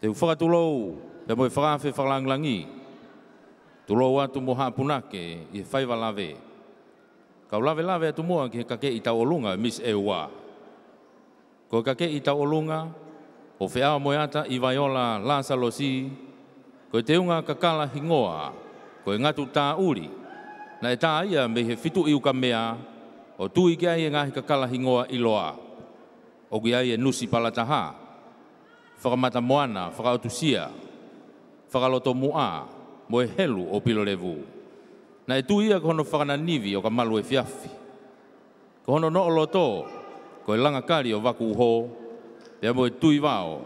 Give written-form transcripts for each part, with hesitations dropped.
Te whakatulou, te moe whakawhi whakalanglangi. Tulou atu mo haapunake i whaiwa lawe. Kau lawe atu moa ki kake i tau olunga Miss Ewa. Ko kake i tau olunga, o whiawa moe ata i Vaiola Lasalosi, ko te unga kakala hingoa, ko ngatu tā uri, na e tā ia me he fitu iu ka mea, o tui ki ai e ngahi kakala hingoa i loa. O ki ai e nusi palataha, whakamata moana, whakautusia, whakaloto mua, mo e helu o pilo levu. Na e tu ia ko hono whakananivi o ka malu e fiafi. Ko hono no o loto, ko e langa kari o waku uho, pia mo e tui wao.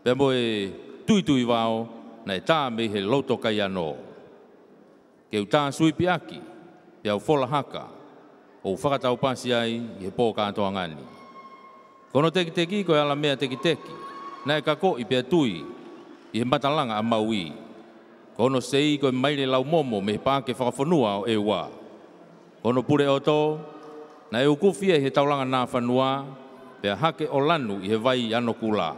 Pia mo e tui wao, na e tā me he loto kai anō. Ke u tā sui piaki, pia u whola haka, o u whakatau pasi ai i he pō kātoa ngani. Kono teki ko e ala mea teki, na e kako i pia tui, i he matalanga a maui. Kono sei ko e maile lau momo me he pāke whakawhanua o Ewa. Kono pure o tō, na e ukufia i he taulanga nā whanua, pia hake o lanu i he vai ano kula.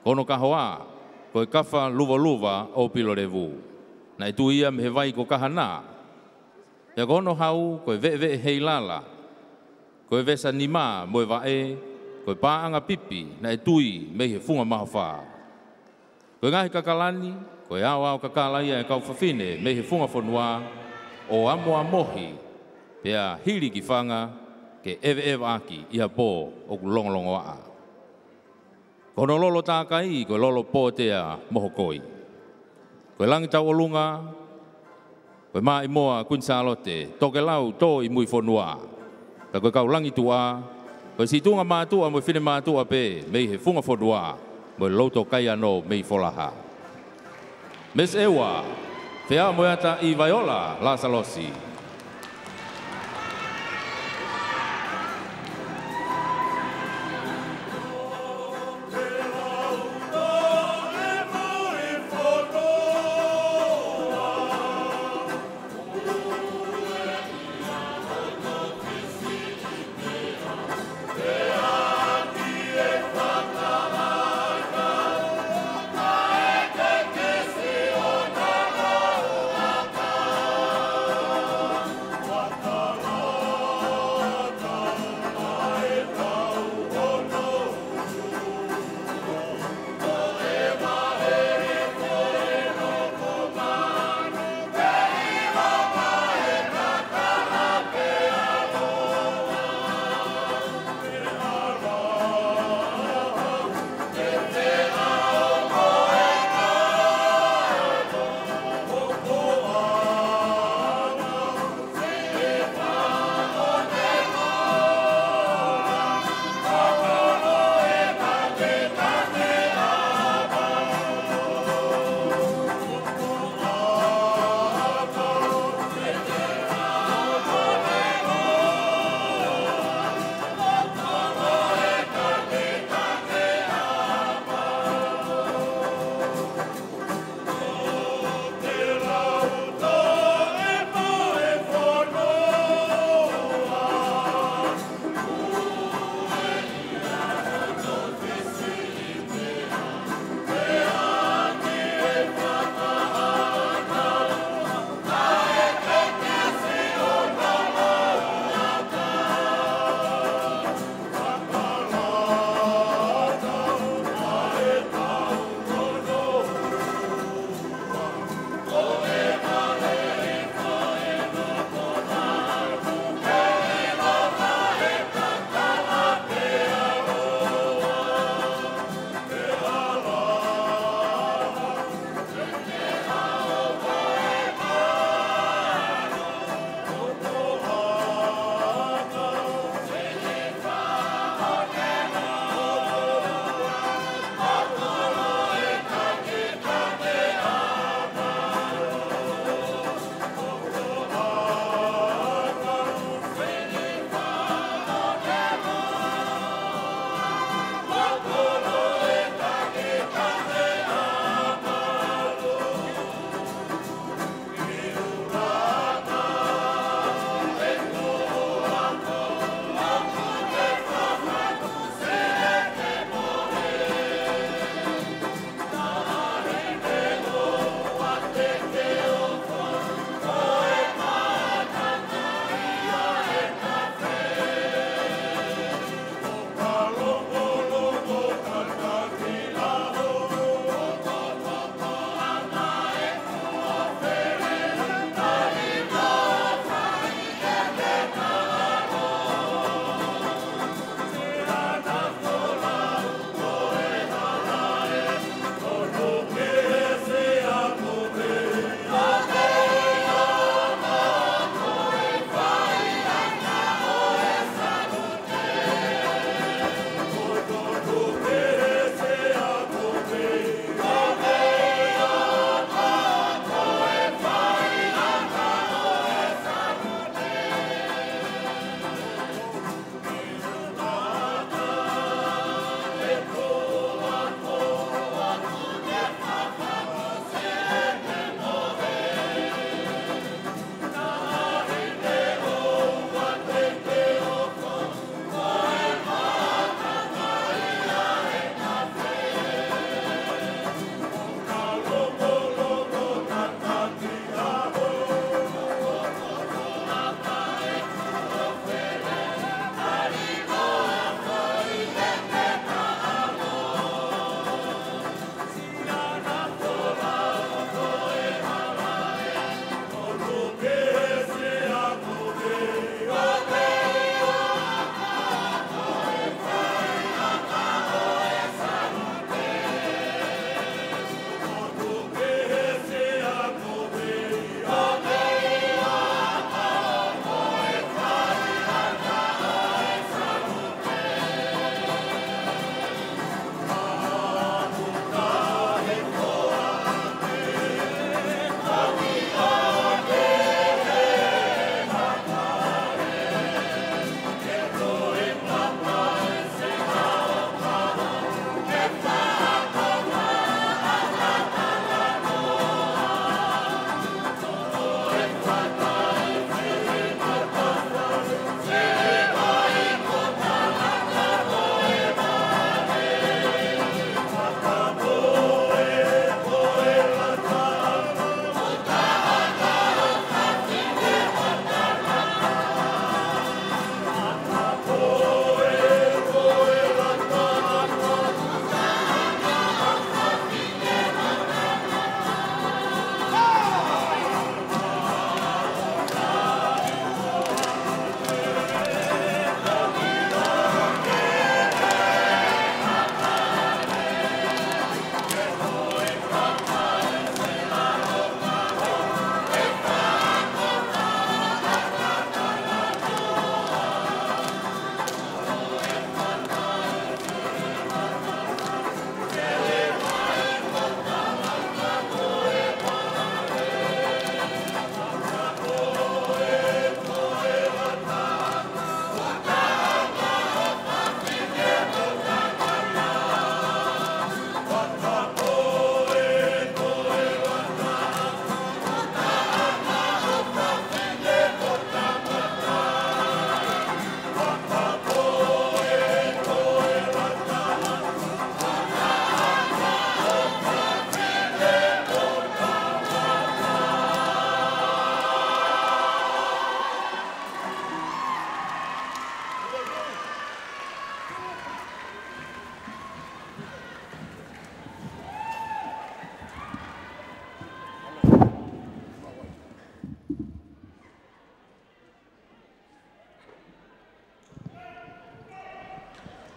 Kono kahoa, ko e kawha luva o pilo revu. Na e tu ia me he vai ko kahana. Pia kono hau, ko e ve hei lala. Ko e vesa nima mo e vae, ko e pāanga pipi, na e tui me he funga mahawha. Ko e ngahi kakalani, ko e awa o kakalaia e kau whawhine me he funga whanua o amo mohi pia hiri ki whanga ke ewe aki ia pō o ku longolongo a. Kono lolo tākai ko lolo pōtea moho koi. Ko e langi tau olunga, ko e maa i moa kunsalote, toke lau tō i mui whanua. Ka koe kau langi tua, ko e situnga mātua mo e whine mātua pe me he funga whanua mo e lauto kai anō me i wholaha. Miss Ewa, whia moe ata i Vaiola Lasalosi.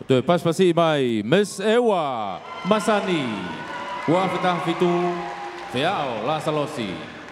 Toe paspasi mai Miss Ewa Masani. Ua fitah fitu Feao La Salosi.